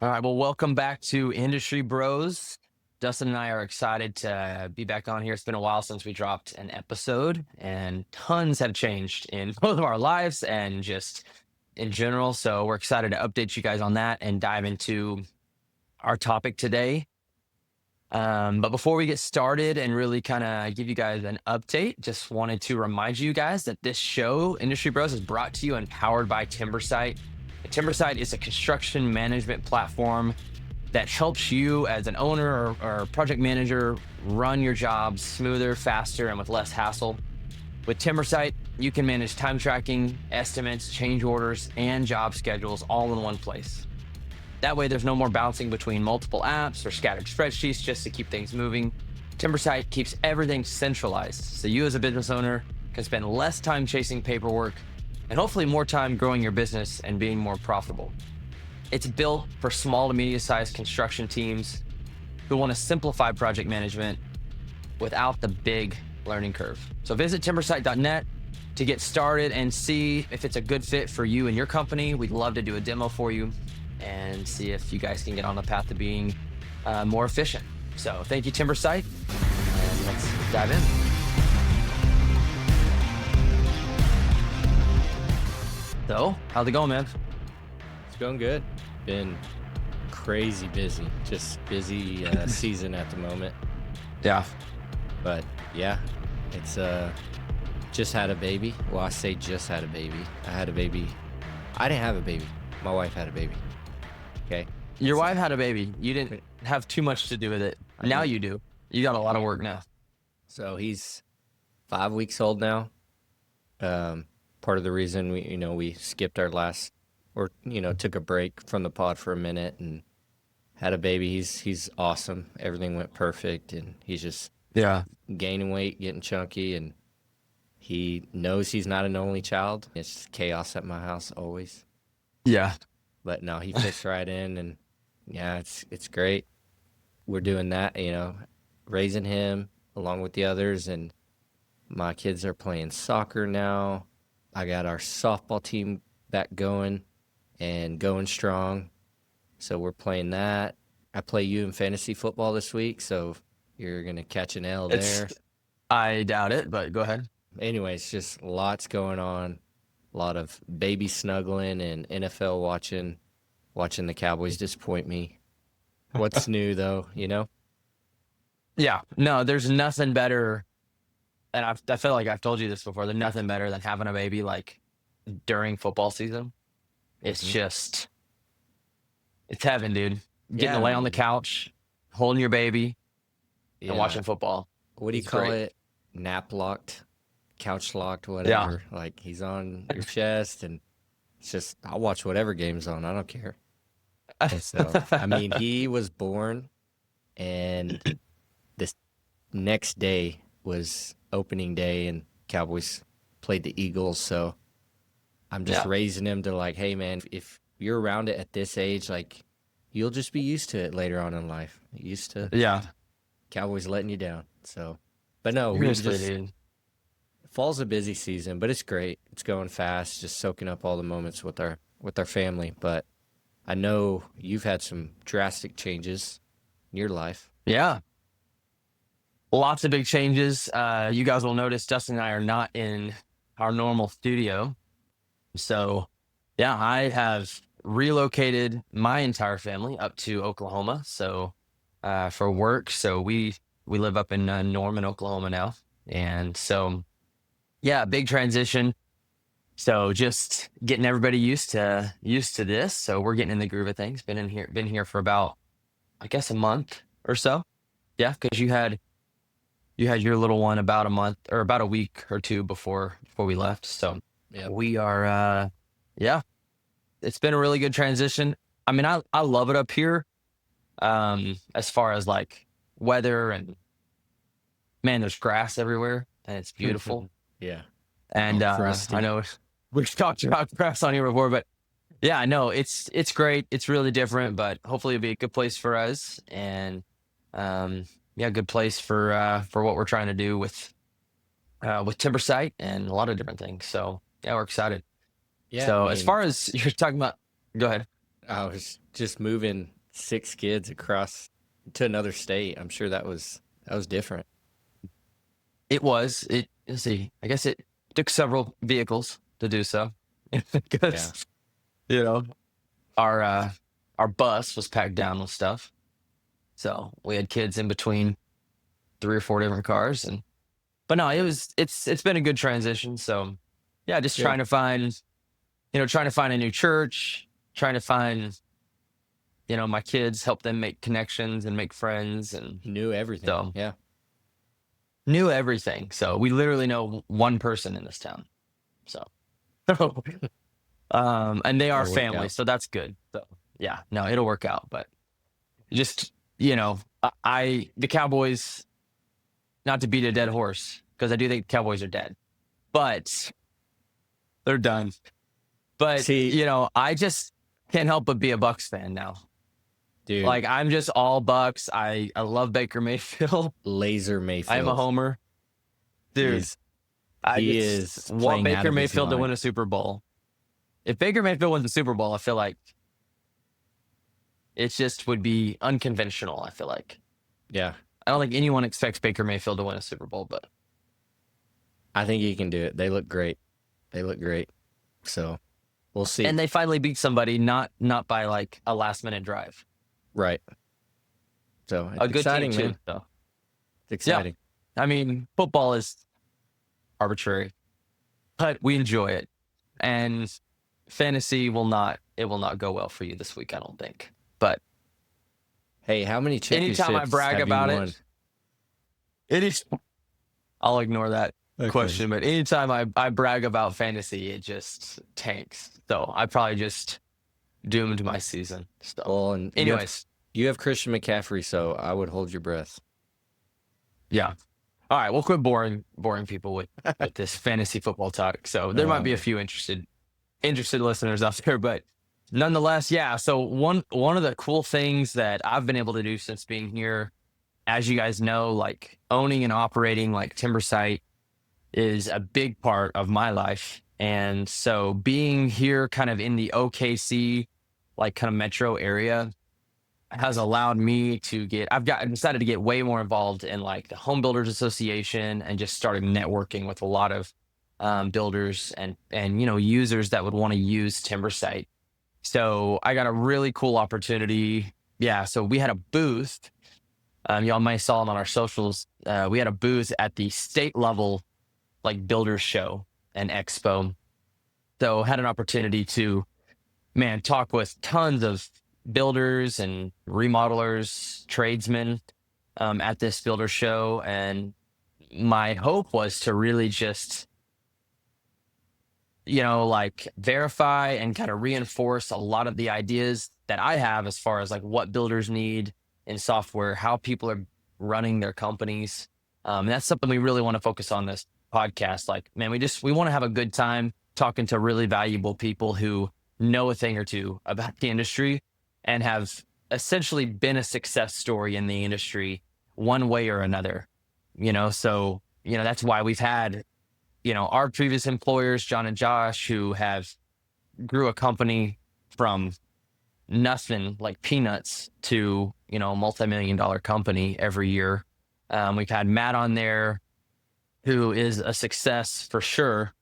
All right. Well, welcome back to Industry Bros. Dustin and I are excited to be back on here. It's been a while since we dropped an episode, and tons have changed in both of our lives and just in general. So we're excited to update you guys on that and dive into our topic today. But before we get started and really kind of give you guys an update, just wanted to remind you guys that this show, Industry Bros, is brought to you and powered by Timbersite. Timbersite is a construction management platform that helps you as an owner or project manager run your jobs smoother, faster, and with less hassle. With Timbersite, you can manage time tracking, estimates, change orders, and job schedules all in one place. That way, there's no more bouncing between multiple apps or scattered spreadsheets just to keep things moving. Timbersite keeps everything centralized, so you as a business owner can spend less time chasing paperwork and hopefully more time growing your business and being more profitable. It's built for small to medium-sized construction teams who want to simplify project management without the big learning curve. So visit timbersite.net to get started and see if it's a good fit for you and your company. We'd love to do a demo for you and see if you guys can get on the path to being more efficient. So thank you, Timbersite, and let's dive in. So, how's it going, man? It's going good. Been crazy busy. Just busy season at the moment. Yeah. But yeah, it's just had a baby. Well, I say just had a baby. I had a baby. I didn't have a baby. My wife had a baby. Okay. Your wife had a baby. You didn't have too much to do with it. Now you do. You got a lot of work now. So he's 5 weeks old now. Part of the reason we skipped our last, or took a break from the pod for a minute and had a baby. He's awesome. Everything went perfect, and he's just gaining weight, getting chunky, and he knows he's not an only child. It's just chaos at my house always. Yeah. But no, he fits right in, and yeah, it's great. We're doing that, raising him along with the others, and my kids are playing soccer now. I got our softball team back going and going strong. So we're playing that. I play you in fantasy football this week, so you're going to catch an L there. I doubt it, but go ahead. Anyways, just lots going on. A lot of baby snuggling and NFL watching the Cowboys disappoint me. What's new, though, Yeah. No, there's nothing better. And I feel like I've told you this before. There's nothing better than having a baby like during football season. It's just, it's heaven, dude. Getting to lay on the couch, holding your baby, and watching football. What do you call it? Nap locked, couch locked, whatever. Yeah. Like he's on your chest, and it's just, I'll watch whatever game's on. I don't care. So, I mean, he was born, and this next day was opening day, and Cowboys played the Eagles. So I'm just raising him to like, hey man, if you're around it at this age, like you'll just be used to it later on in life. Used to Cowboys letting you down. So, but no, fall's a busy season, but it's great. It's going fast, just soaking up all the moments with our family. But I know you've had some drastic changes in your life. Yeah. Lots of big changes. You guys will notice Dustin and I are not in our normal studio. So, yeah, I have relocated my entire family up to Oklahoma. So, for work. So we live up in Norman, Oklahoma now. And so, yeah, big transition. So just getting everybody used to this. So we're getting in the groove of things. Been here for about, I guess, a month or so. Yeah, because you had your little one about a month or about a week or two before we left. So we are, it's been a really good transition. I mean, I love it up here. As far as like weather, and man, there's grass everywhere and it's beautiful. Yeah. And I know we've talked about grass on here before, but yeah, I know it's great. It's really different, but hopefully it'll be a good place for us. And good place for what we're trying to do with Timbersite and a lot of different things. So yeah, we're excited. Yeah. So as far as you're talking about, go ahead. I was just moving 6 kids across to another state. I'm sure that was different. Let's see, I guess it took several vehicles to do so Yeah. because, you know, our our bus was packed down with stuff. So we had kids in between 3 or 4 different cars. And but no, it's been a good transition. So yeah, just Good. trying to find a new church, trying to find, my kids, help them make connections and make friends. And Knew everything. so Yeah. knew everything. So we literally know one person in this town. So and they are That'll work family, out. so that's good. So yeah, no, it'll work out. But just, the Cowboys, not to beat a dead horse, because I do think the Cowboys are dead, but they're done. But See, I just can't help but be a Bucks fan now. dude, Like, I'm just all Bucks. I love Baker Mayfield. Laser I am a Mayfield. homer, dude. He's I he just is want playing out Baker of his Mayfield to mind. win a Super Bowl. If Baker Mayfield wins the Super Bowl, I feel like it just would be unconventional. I feel like Yeah. I don't think anyone expects Baker Mayfield to win a Super Bowl, but I think he can do it. They look great. They look great. So we'll see. and they finally beat somebody, not by like a last minute drive. Right. So A it's good exciting, team too. man. So It's yeah, exciting. I mean, football is arbitrary, but we enjoy it, and fantasy will not go well for you this week, I don't think. But Hey, how many anytime I championships brag have you about won? I'll ignore that Okay. question. But anytime I brag about fantasy, it just tanks. So I probably just doomed my season. So, Well, and anyways, you have Christian McCaffrey, so I would hold your breath. yeah. All right, we'll quit boring people with this fantasy football talk. So there might be a few interested listeners out there, but nonetheless, yeah. So one of the cool things that I've been able to do since being here, as you guys know, like owning and operating like Timbersite is a big part of my life. And so being here kind of in the OKC, like kind of metro area, has allowed me to decided to get way more involved in like the Home Builders Association, and just started networking with a lot of builders and users that would want to use Timbersite. So I got a really cool opportunity. Yeah, so we had a booth. Y'all may saw them on our socials. We had a booth at the state level, like builders show and expo. So had an opportunity to, talk with tons of builders and remodelers, tradesmen at this builder show. And my hope was to really just, like verify and kind of reinforce a lot of the ideas that I have as far as like what builders need in software, how people are running their companies. And that's something we really want to focus on this podcast. Like, man, we want to have a good time talking to really valuable people who know a thing or two about the industry and have essentially been a success story in the industry one way or another. So, that's why we've had, our previous employers, John and Josh, who have grew a company from nothing, like peanuts, to, a multi-million-dollar company every year. We've had Matt on there, who is a success for sure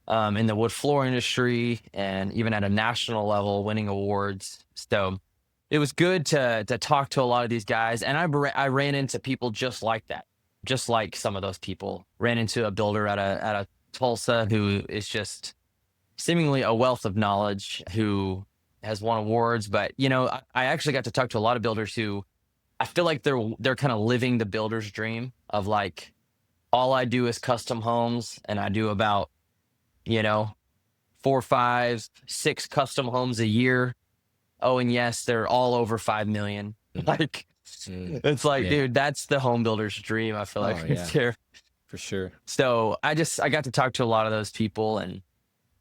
in the wood floor industry, and even at a national level, winning awards. So it was good to talk to a lot of these guys. And I ran into people just like that, just like some of those people. Ran into a builder at a Tulsa who is just seemingly a wealth of knowledge, who has won awards. But I actually got to talk to a lot of builders who I feel like they're kind of living the builder's dream of like, all I do is custom homes, and I do about 4, 5, 6 custom homes a year. Oh, and yes, they're all over 5 million. Like, it's like, Yeah. dude, that's the home builder's dream. I feel like yeah. here. For sure. So I got to talk to a lot of those people, and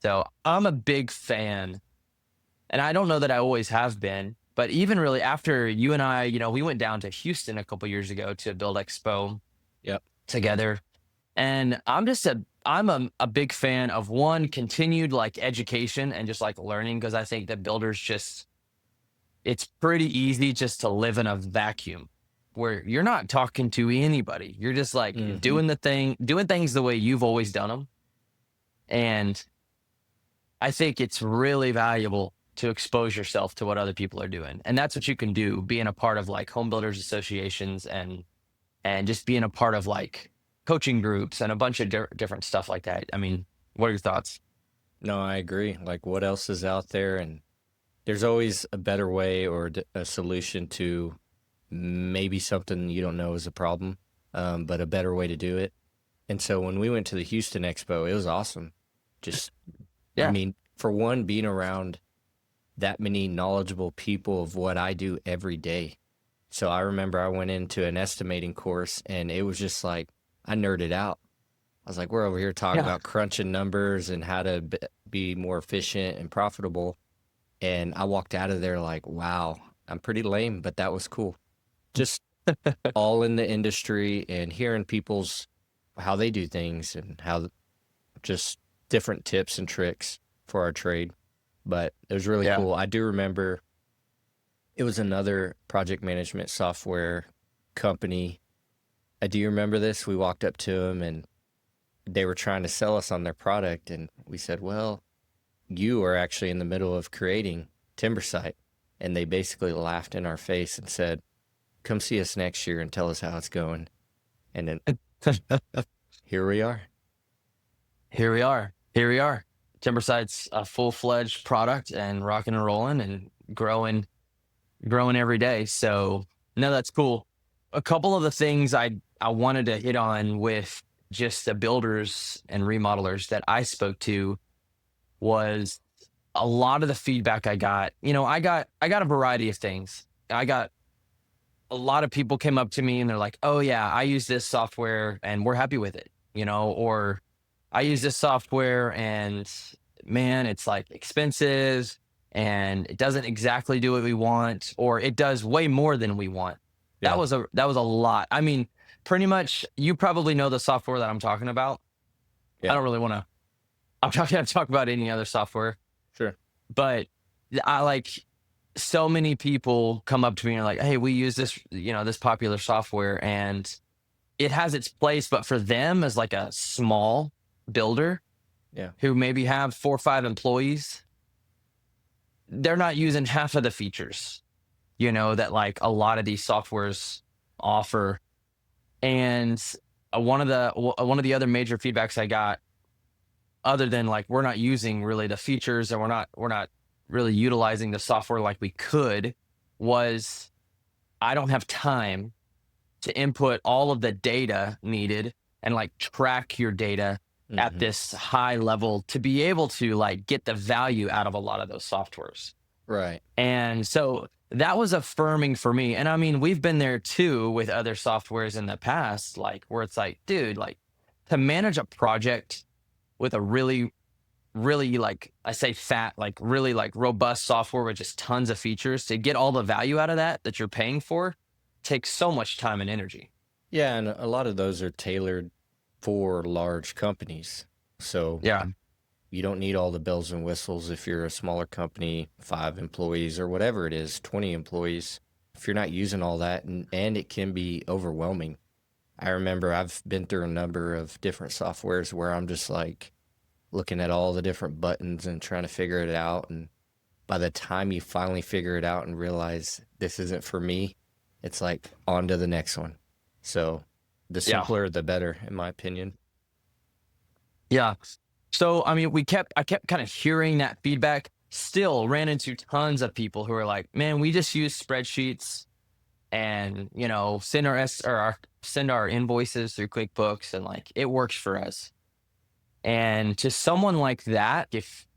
so I'm a big fan. And I don't know that I always have been, but even really after you and I, we went down to Houston a couple years ago to build Expo Yep. together. And I'm a big fan of, one, continued like education and just like learning, because I think that builders just it's pretty easy just to live in a vacuum where you're not talking to anybody. You're just like Hmm. doing things the way you've always done them. And I think it's really valuable to expose yourself to what other people are doing. And that's what you can do being a part of like home builders associations and just being a part of like coaching groups and a bunch of different stuff like that. I mean, what are your thoughts? No, I agree. Like, what else is out there? And there's always a better way or a solution to maybe something you don't know is a problem, but a better way to do it. And so when we went to the Houston Expo, it was awesome. Just, I Yeah. mean, for one, being around that many knowledgeable people of what I do every day. So I remember I went into an estimating course and it was just like, I nerded out. I was like, we're over here talking Yeah. about crunching numbers and how to be more efficient and profitable. And I walked out of there like, wow, I'm pretty lame, but that was cool. Just all in the industry and hearing people's how they do things and how just different tips and tricks for our trade. But it was really Yeah. cool. I do remember it was another project management software company. Do you remember this? We walked up to them and they were trying to sell us on their product. And we said, well, you are actually in the middle of creating Timbersite. And they basically laughed in our face and said, come see us next year and tell us how it's going. And then here we are. Here we are. Here we are. Timbersite's a full-fledged product and rocking and rolling and growing every day. So no, that's cool. A couple of the things I wanted to hit on with just the builders and remodelers that I spoke to was a lot of the feedback I got. I got a variety of things. I got a lot of people came up to me and they're like, "Oh yeah, I use this software and we're happy with it." Or I use this software and man, it's like expensive and it doesn't exactly do what we want, or it does way more than we want. That Yeah. was a lot. I mean, pretty much you probably know the software that I'm talking about. I Yeah. don't really want to I'm not gonna talk about any other software, Sure. but I like so many people come up to me and are like, "Hey, we use this, this popular software and it has its place, but for them as like a small builder Yeah. who maybe have 4 or 5 employees, they're not using half of the features, that like a lot of these softwares offer." And one of the other major feedbacks I got, other than like we're not using really the features and we're not really utilizing the software like we could, was I don't have time to input all of the data needed and like track your data at Hmm. this high level to be able to like get the value out of a lot of those softwares. Right. And so that was affirming for me. And I mean, we've been there too with other softwares in the past, like where it's like, dude, like to manage a project with a really, really like I say fat, like really like robust software with just tons of features to get all the value out of that you're paying for takes so much time and energy. Yeah. And a lot of those are tailored for large companies. So Yeah. you don't need all the bells and whistles if you're a smaller company, 5 employees or whatever it is, 20 employees. If you're not using all that, and it can be overwhelming. I remember I've been through a number of different softwares where I'm just like looking at all the different buttons and trying to figure it out. And by the time you finally figure it out and realize this isn't for me, it's like on to the next one. So the Yeah. simpler, the better, in my opinion. Yeah. So I mean, I kept kind of hearing that feedback. Still ran into tons of people who are like, "Man, we just use spreadsheets and send our invoices through QuickBooks and like it works for us." And to someone like that, if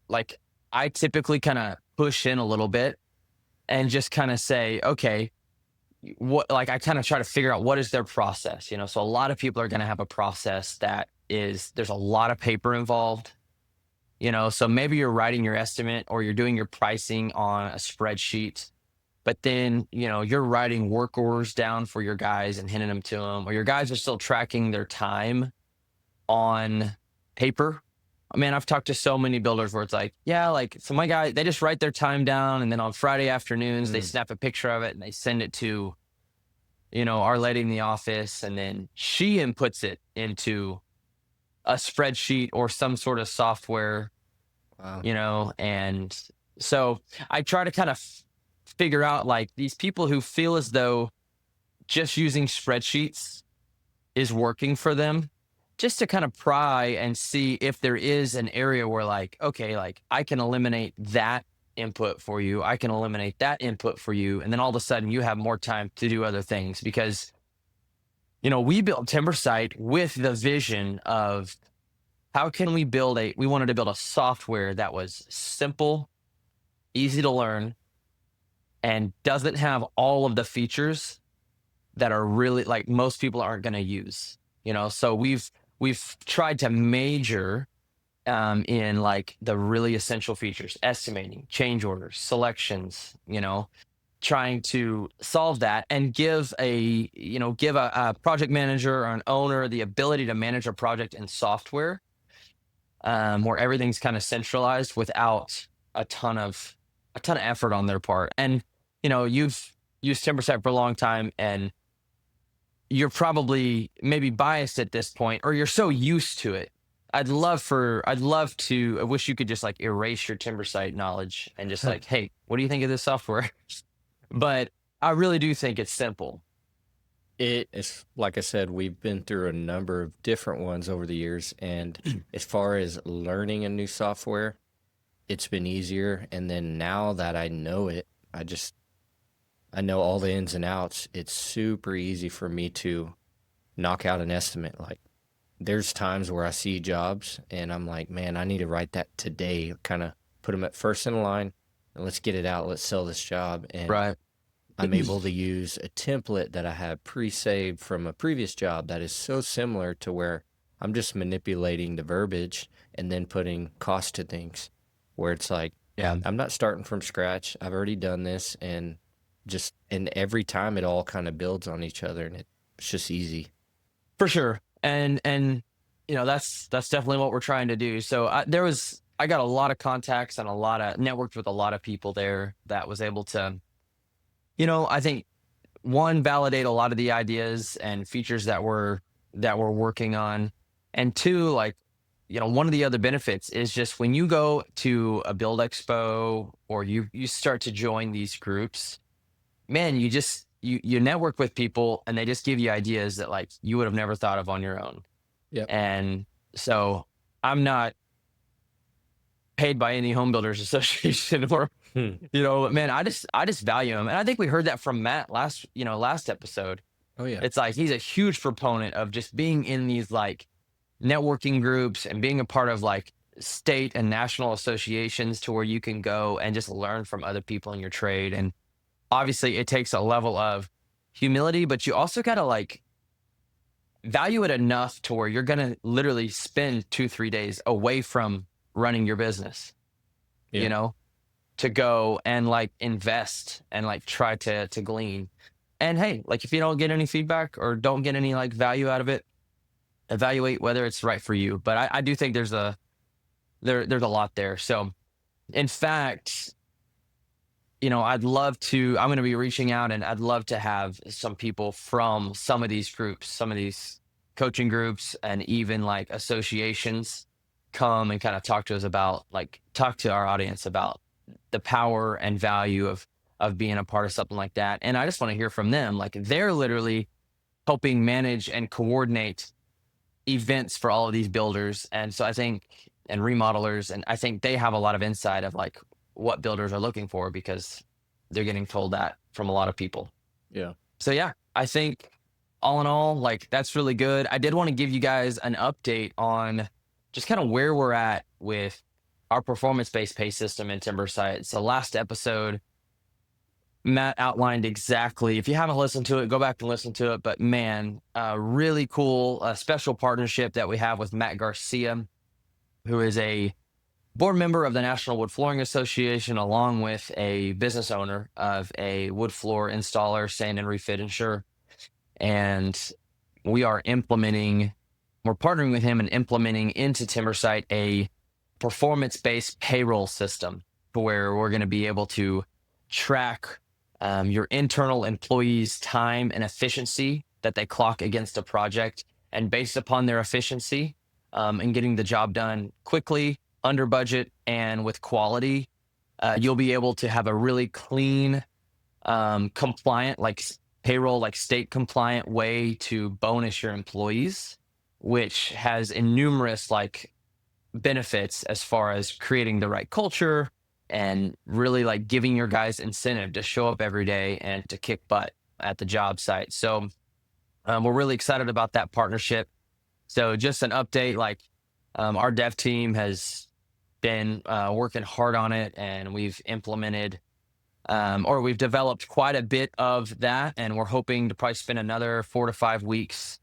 like I typically kind of push in a little bit and just kind of say, "Okay, what," like I kind of try to figure out what is their process. So a lot of people are going to have a process that is there's a lot of paper involved. So maybe you're writing your estimate or you're doing your pricing on a spreadsheet, but then you're writing work orders down for your guys and handing them to them, or your guys are still tracking their time on paper, man, I've talked to so many builders where it's like, yeah, like, so my guy, they just write their time down, and then on Friday afternoons, they Mm. snap a picture of it and they send it to, our lady in the office, and then she inputs it into a spreadsheet or some sort of software, Wow. and so I try to kind of figure out like these people who feel as though just using spreadsheets is working for them, just to kind of pry and see if there is an area where like, okay, like I can eliminate that input for you, I can eliminate that input for you, and then all of a sudden you have more time to do other things. Because we built Timbersite with the vision of how can we wanted to build a software that was simple, easy to learn, and doesn't have all of the features that are really like most people aren't going to use. So we've tried to major in like the really essential features: estimating, change orders, selections, trying to solve that and give a project manager or an owner the ability to manage a project in software, where everything's kind of centralized without a ton of effort on their part. And you've used Timbersite for a long time, and you're probably maybe biased at this point, or you're so used to it. I wish you could just like erase your Timbersite knowledge and just like, hey, what do you think of this software? But I really do think it's simple. It is, like I said, we've been through a number of different ones over the years. And as far as learning a new software, it's been easier. And then now that I know it, I know all the ins and outs. It's super easy for me to knock out an estimate. Like, there's times where I see jobs and I'm like, man, I need to write that today, kind of put them at first in line, and let's get it out. Let's sell this job. And Right. I'm able to use a template that I have pre-saved from a previous job that is so similar to where I'm just manipulating the verbiage and then putting cost to things, where it's like, Yeah, I'm not starting from scratch. I've already done this, and every time it all kind of builds on each other, and it's just easy. for sure. And that's definitely what we're trying to do. So I got a lot of contacts and networked with a lot of people there that was able to, I think, one, validate a lot of the ideas and features that we're working on, and two, like, one of the other benefits is just when you go to a build expo or you start to join these groups, man, you network with people and they just give you ideas that like you would have never thought of on your own. Yep. And so I'm not paid by any home builders association or man, I just value him. And I think we heard that from Matt last episode. Oh, yeah. It's like he's a huge proponent of just being in these like networking groups and being a part of like state and national associations to where you can go and just learn from other people in your trade. And obviously it takes a level of humility, but you also got to like value it enough to where you're going to literally spend 2-3 days away from running your business, Yeah. to go and like invest and like try to glean. And hey, like if you don't get any feedback or don't get any like value out of it, evaluate whether it's right for you. But I do think there's a lot there. So in fact, I'm going to be reaching out, and I'd love to have some people from some of these groups, some of these coaching groups, and even like associations come and kind of talk to our audience about the power and value of being a part of something like that. And I just want to hear from them. Like they're literally helping manage and coordinate events for all of these builders. And so I think, and remodelers, and I think they have a lot of insight of like what builders are looking for, because they're getting told that from a lot of people. Yeah. So yeah, I think all in all, like that's really good. I did want to give you guys an update on just kind of where we're at with our performance-based pay system in Timbersite. So last episode, Matt outlined exactly, if you haven't listened to it, go back and listen to it. But man, really cool, special partnership that we have with Matt Garcia, who is a board member of the National Wood Flooring Association, along with a business owner of a wood floor installer, sand and refit insurer. And we're partnering with him and implementing into Timbersite a performance-based payroll system where we're going to be able to track your internal employees' time and efficiency that they clock against a project. And based upon their efficiency and getting the job done quickly, under budget, and with quality, you'll be able to have a really clean, compliant, like payroll, like state compliant way to bonus your employees, which has numerous like benefits as far as creating the right culture and really like giving your guys incentive to show up every day and to kick butt at the job site. So we're really excited about that partnership. So just an update, like our dev team has been working hard on it, and we've implemented or we've developed quite a bit of that, and we're hoping to probably spend another 4 to 5 weeks,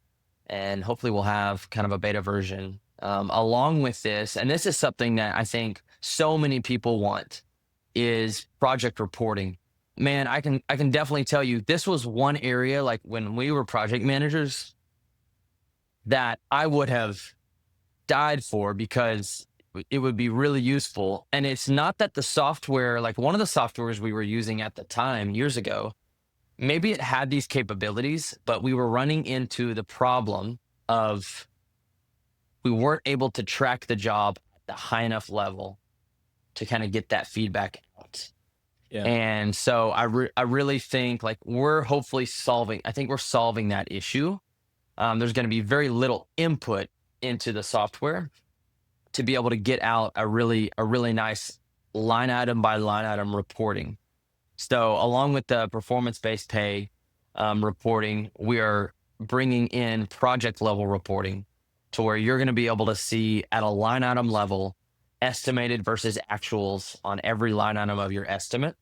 and hopefully we'll have kind of a beta version along with this. And this is something that I think so many people want, is project reporting. Man, I can definitely tell you this was one area, like when we were project managers, that I would have died for, because it would be really useful. And it's not that the software, like one of the softwares we were using at the time years ago, maybe it had these capabilities, but we were running into the problem of we weren't able to track the job at the high enough level to kind of get that feedback out. Yeah. And so I really think like we're hopefully solving, I think we're solving that issue. There's going to be very little input into the software to be able to get out a really nice line item by line item reporting. So along with the performance-based pay reporting, we are bringing in project level reporting to where you're going to be able to see at a line item level estimated versus actuals on every line item of your estimate.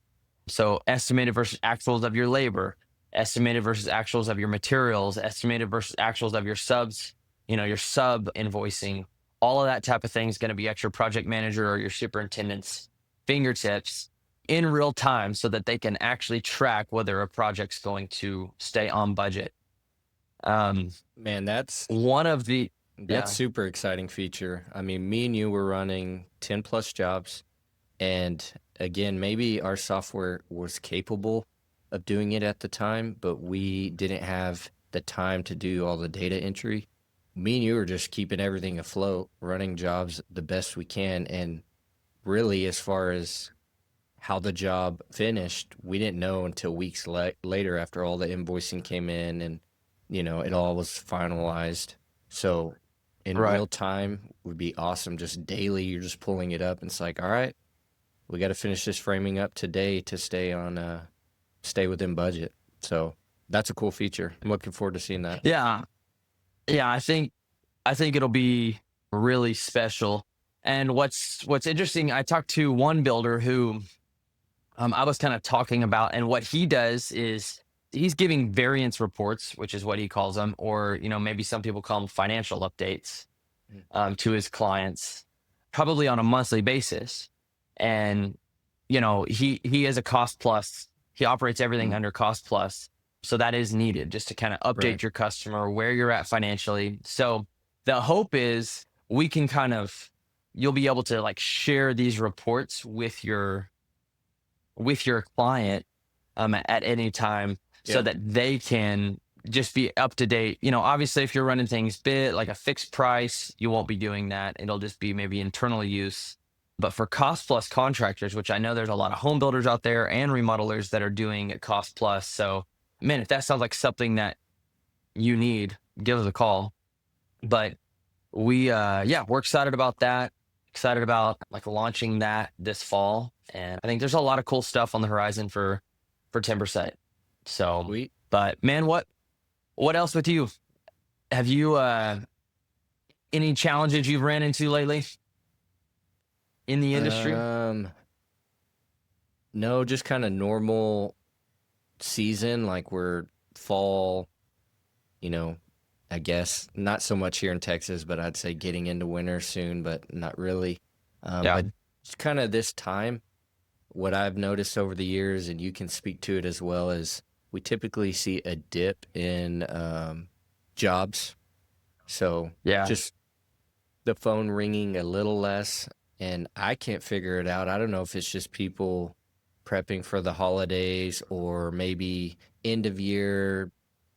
So estimated versus actuals of your labor, estimated versus actuals of your materials, estimated versus actuals of your subs, your sub invoicing. All of that type of thing is going to be at your project manager or your superintendent's fingertips in real time, so that they can actually track whether a project's going to stay on budget. Man, that's One of the super exciting feature. I mean, me and you were running 10 plus jobs, and again, maybe our software was capable of doing it at the time, but we didn't have the time to do all the data entry. Me and you were just keeping everything afloat, running jobs the best we can. And really, as far as how the job finished, we didn't know until weeks later, after all the invoicing came in and, it all was finalized. So in Right. real time would be awesome. Just daily, you're just pulling it up, and it's like, all right, we got to finish this framing up today to stay within budget. So that's a cool feature. I'm looking forward to seeing that. Yeah. I think it'll be really special. And what's interesting, I talked to one builder who I was kind of talking about, and what he does is he's giving variance reports, which is what he calls them, or maybe some people call them financial updates to his clients, probably on a monthly basis. And he is a cost plus. He operates everything under cost plus. So that is needed just to kind of update Right. your customer where you're at financially. So the hope is we can you'll be able to like share these reports with your client at any time, so Yeah. that they can just be up to date. Obviously if you're running things like a fixed price, you won't be doing that. It'll just be maybe internal use. But for cost plus contractors, which I know there's a lot of home builders out there and remodelers that are doing it cost plus. So man, if that sounds like something that you need, give us a call. But we're excited about that. Excited about like launching that this fall. And I think there's a lot of cool stuff on the horizon for Timbersite. So, Sweet. but man, what else with you? Have you any challenges you've ran into lately in the industry? No, just kind of normal season, like we're fall, I guess not so much here in Texas, but I'd say getting into winter soon, but not really. Yeah. But it's kind of this time, what I've noticed over the years, and you can speak to it as well, is we typically see a dip in jobs. So Yeah. just the phone ringing a little less. and I can't figure it out. I don't know if it's just people prepping for the holidays or maybe end of year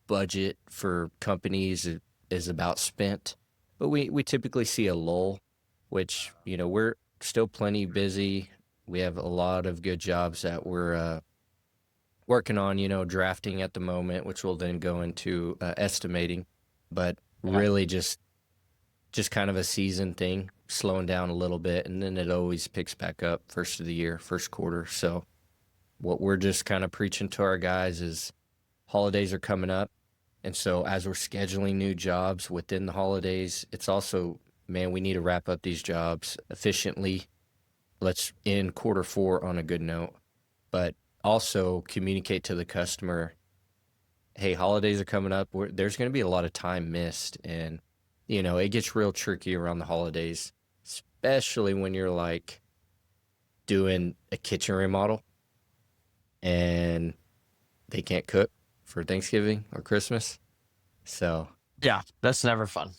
budget for companies is about spent. But we typically see a lull, which, we're still plenty busy. We have a lot of good jobs that we're working on, drafting at the moment, which will then go into estimating. But Yeah. really just kind of a season thing, slowing down a little bit, and then it always picks back up first of the year, first quarter. So what we're just kind of preaching to our guys is holidays are coming up. And so as we're scheduling new jobs within the holidays, it's also, man, we need to wrap up these jobs efficiently. Let's end quarter four on a good note, but also communicate to the customer, hey, holidays are coming up. There's going to be a lot of time missed. And, it gets real tricky around the holidays, especially when you're like doing a kitchen remodel and they can't cook for Thanksgiving or Christmas. So, Yeah, that's never fun.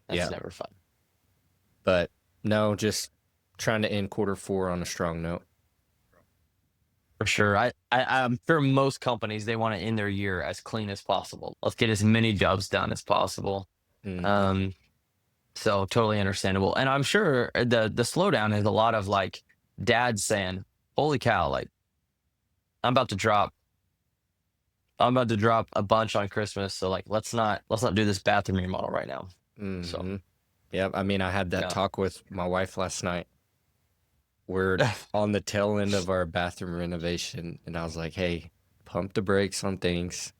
That's yeah. never fun. But no, just trying to end quarter four on a strong note. For sure. I'm sure most companies, they want to end their year as clean as possible. Let's get as many jobs done as possible. Mm-hmm. Um, so totally understandable. And I'm sure the slowdown is a lot of like dads saying, "Holy cow, like I'm about to drop a bunch on Christmas. So like let's not do this bathroom remodel right now." So Mm-hmm. Yeah, I mean, I had that yeah. talk with my wife last night. We're on the tail end of our bathroom renovation, and I was like, hey, pump the brakes on things.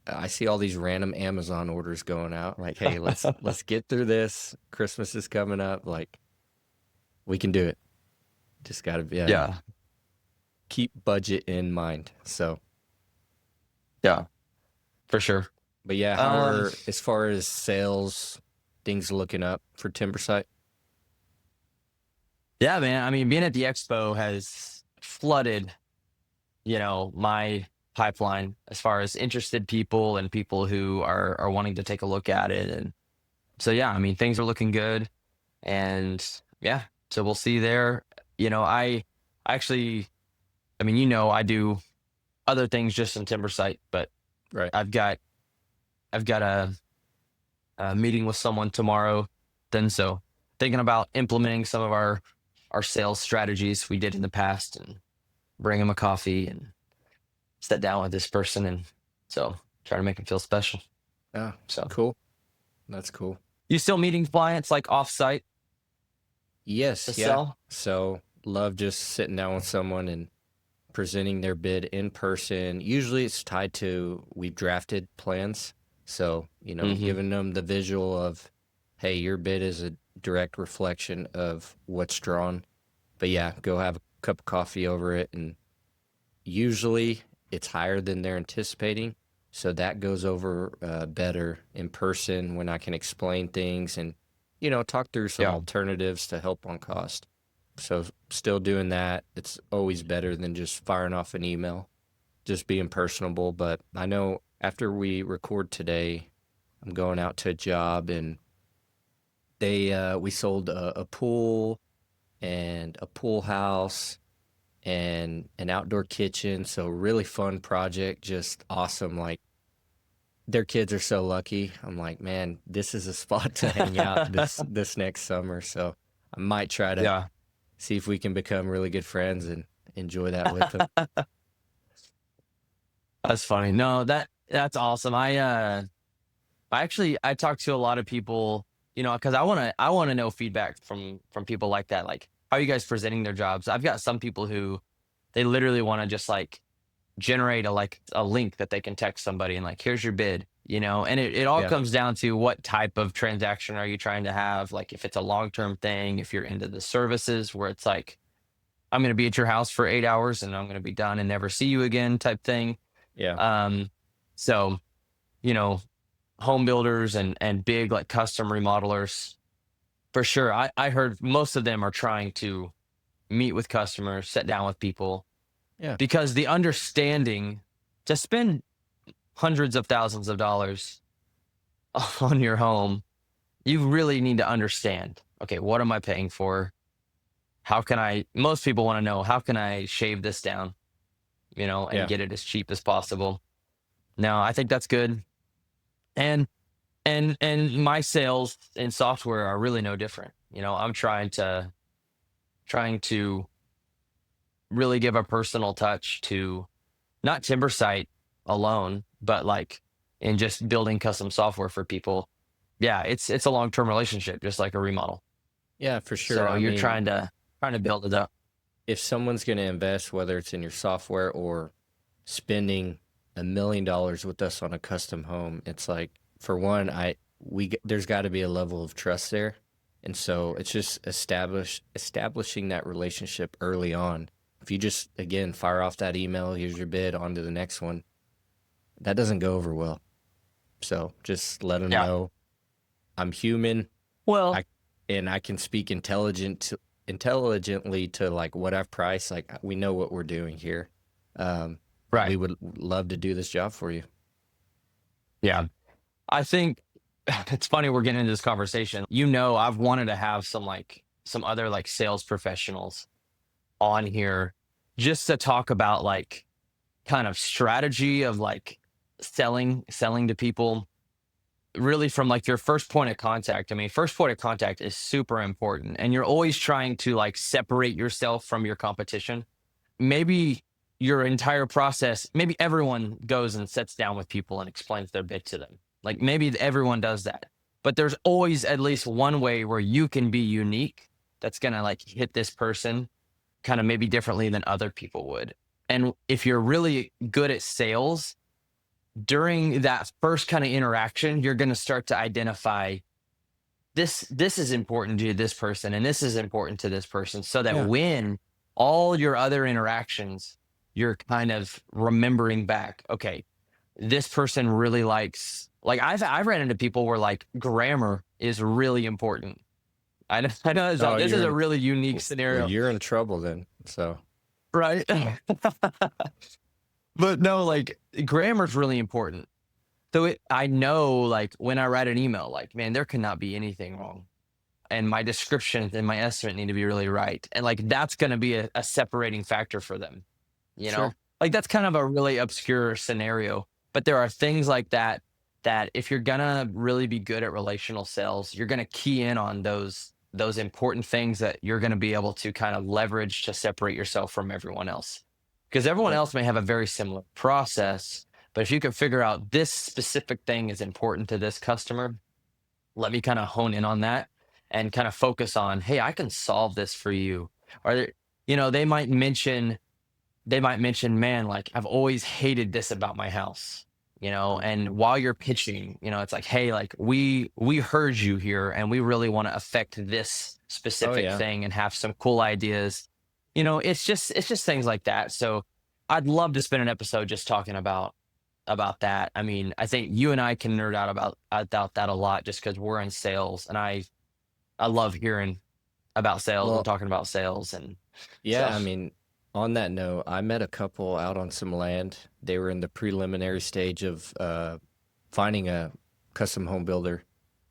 I see all these random Amazon orders going out. Like, hey, let's get through this. Christmas is coming up. Like, we can do it. Just gotta Yeah. keep budget in mind. So, Yeah, for sure. but yeah, how Um, are as far as sales things looking up for Timbersite? yeah, man. I mean, being at the expo has flooded, my pipeline as far as interested people and people who are wanting to take a look at it. And so, yeah, I mean, things are looking good. And yeah, so we'll see there. I actually, I mean, I do other things just in Timbersite, but Right. I've got a meeting with someone tomorrow. Then so thinking about implementing some of our sales strategies we did in the past and bring him a coffee and sit down with this person and so try to make him feel special. Oh, So cool. That's cool. you still meeting clients like offsite to Yes, yeah. sell? So love just sitting down with someone and presenting their bid in person. Usually it's tied to we've drafted plans. So, Hmm. giving them the visual of, hey, your bid is a direct reflection of what's drawn. But yeah, go have a cup of coffee over it. And usually it's higher than they're anticipating. So that goes over better in person when I can explain things and, talk through some Yeah. alternatives to help on cost. So still doing that. It's always better than just firing off an email, just being personable. But I know after we record today, I'm going out to a job and we sold a pool and a pool house and an outdoor kitchen. So really fun project, just awesome. Like their kids are so lucky. I'm like, man, this is a spot to hang out this next summer. So I might try to Yeah. see if we can become really good friends and enjoy that with them. That's funny. No, that's awesome. I talk to a lot of people, because I want to know feedback from people like that. Like, how are you guys presenting their jobs? I've got some people who they literally want to just like generate a link that they can text somebody and like, here's your bid, and it all Yeah. comes down to what type of transaction are you trying to have? Like if it's a long-term thing, if you're into the services where it's like, I'm going to be at your house for 8 hours and I'm going to be done and never see you again type thing. Yeah. Um, so, you know, home builders and big like custom remodelers, for sure. I heard most of them are trying to meet with customers, sit down with people, Yeah. because the understanding to spend hundreds of thousands of dollars on your home, you really need to understand, okay, what am I paying for? most people want to know, how can I shave this down, and Yeah. get it as cheap as possible. No, I think that's good. And my sales in software are really no different. I'm trying to really give a personal touch to not Timbersite alone, but like in just building custom software for people. Yeah, it's a long-term relationship, just like a remodel. Yeah, for sure. So I you're mean, trying to build it up. if someone's going to invest, whether it's in your software or spending $1 million with us on a custom home, it's like, for one, there's got to be a level of trust there, and so it's just establishing that relationship early on. If you just again fire off that email, here's your bid, on to the next one, that doesn't go over well. So just let them Yeah. know I'm human. Well, I can speak intelligently to like what I've priced. Like, we know what we're doing here. right. We would love to do this job for you. Yeah. I think it's funny we're getting into this conversation. I've wanted to have some other like sales professionals on here just to talk about like kind of strategy of like selling to people, really from like your first point of contact. I mean, first point of contact is super important, and you're always trying to like separate yourself from your competition. Maybe your entire process, maybe everyone goes and sits down with people and explains their bid to them. Like maybe everyone does that, but there's always at least one way where you can be unique that's going to like hit this person kind of maybe differently than other people would. And if you're really good at sales, during that first kind of interaction, you're going to start to identify this is important to this person and this is important to this person, so that Yeah. when all your other interactions, you're kind of remembering back, okay, this person really likes, like I've ran into people where like grammar is really important. I know Oh, this is a really unique well, scenario, you're in trouble then. So right? But no, like grammar's really important. So I know, like when I write an email, like man, there cannot be anything wrong, and my description and my estimate need to be really right, and like that's going to be a separating factor for them. sure. Like that's kind of a really obscure scenario, but there are things like that that if you're gonna really be good at relational sales, you're gonna key in on those important things that you're gonna be able to kind of leverage to separate yourself from everyone else. Because everyone Yeah. else may have a very similar process, but if you can figure out this specific thing is important to this customer, let me kind of hone in on that and kind of focus on, hey, I can solve this for you. Or they might mention, man, like I've always hated this about my house, and while you're pitching, it's like, hey, like we heard you here and we really want to affect this Oh specific yeah. thing and have some cool ideas. It's just things like that. So I'd love to spend an episode just talking about that. I mean, I think you and I can nerd out about that a lot just because we're in sales, and I love hearing about sales and Well, talking about sales. And so yeah, I mean, on that note, I met a couple out on some land. They were in the preliminary stage of finding a custom home builder.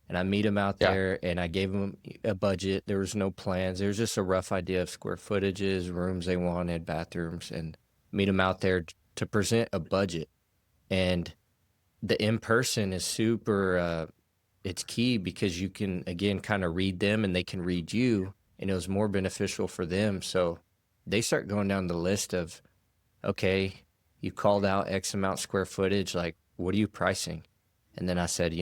And I meet them out yeah, there and I gave them a budget. There was no plans. There was just a rough idea of square footages, rooms they wanted, bathrooms, and meet them out there to present a budget. And the in person is super, it's key because you can, again, kind of read them and they can read you. And it was more beneficial for them. So they start going down the list of, okay, you called out X amount square footage. Like, what are you pricing? And then I said,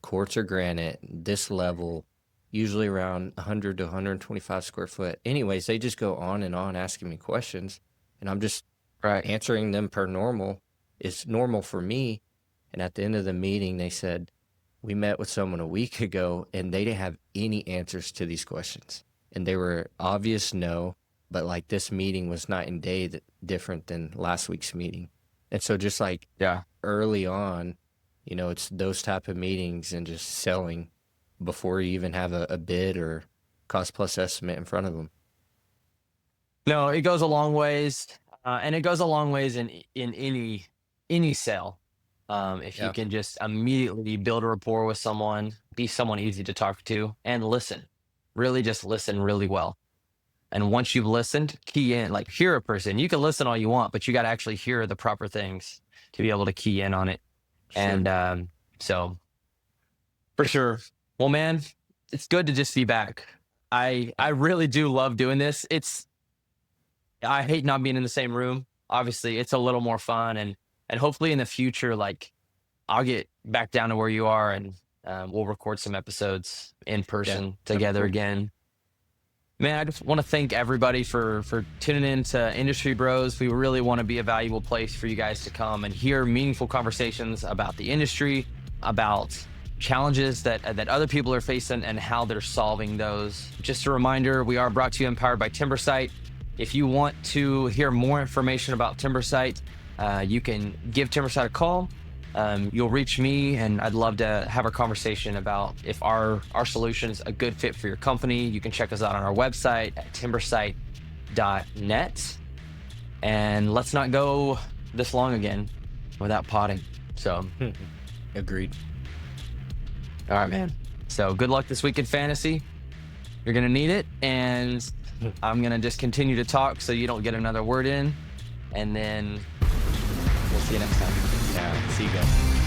quartz or granite, this level, usually around 100 to 125 square foot. Anyways, they just go on and on asking me questions, and I'm just right. answering them per normal. It's normal for me. And at the end of the meeting, they said, we met with someone a week ago, and they didn't have any answers to these questions. And they were obvious no, but like this meeting was night and day different than last week's meeting. And so just like Yeah. early on, it's those type of meetings and just selling before you even have a bid or cost plus estimate in front of them. No, it goes a long ways, and it goes a long ways in any sale. If you Yeah. can just immediately build a rapport with someone, be someone easy to talk to, and listen, really just listen really well. And once you've listened, key in, like hear a person. You can listen all you want, but you got to actually hear the proper things to be able to key in on it. Sure. And so for sure. Well, man, it's good to just be back. I really do love doing this. I hate not being in the same room. Obviously, it's a little more fun, and hopefully in the future, like I'll get back down to where you are, and we'll record some episodes in person together again. Man, I just want to thank everybody for tuning in to Industry Bros. We really want to be a valuable place for you guys to come and hear meaningful conversations about the industry, about challenges that other people are facing and how they're solving those. Just a reminder, we are brought to you and powered by Timbersite. If you want to hear more information about Timbersite, you can give Timbersite a call. You'll reach me, and I'd love to have a conversation about if our solution is a good fit for your company. You can check us out on our website at timbersite.net. And let's not go this long again without potting. So, agreed. All right, man. So good luck this week in fantasy. You're going to need it. And I'm going to just continue to talk so you don't get another word in. And then we'll see you next time. Yeah, see you guys.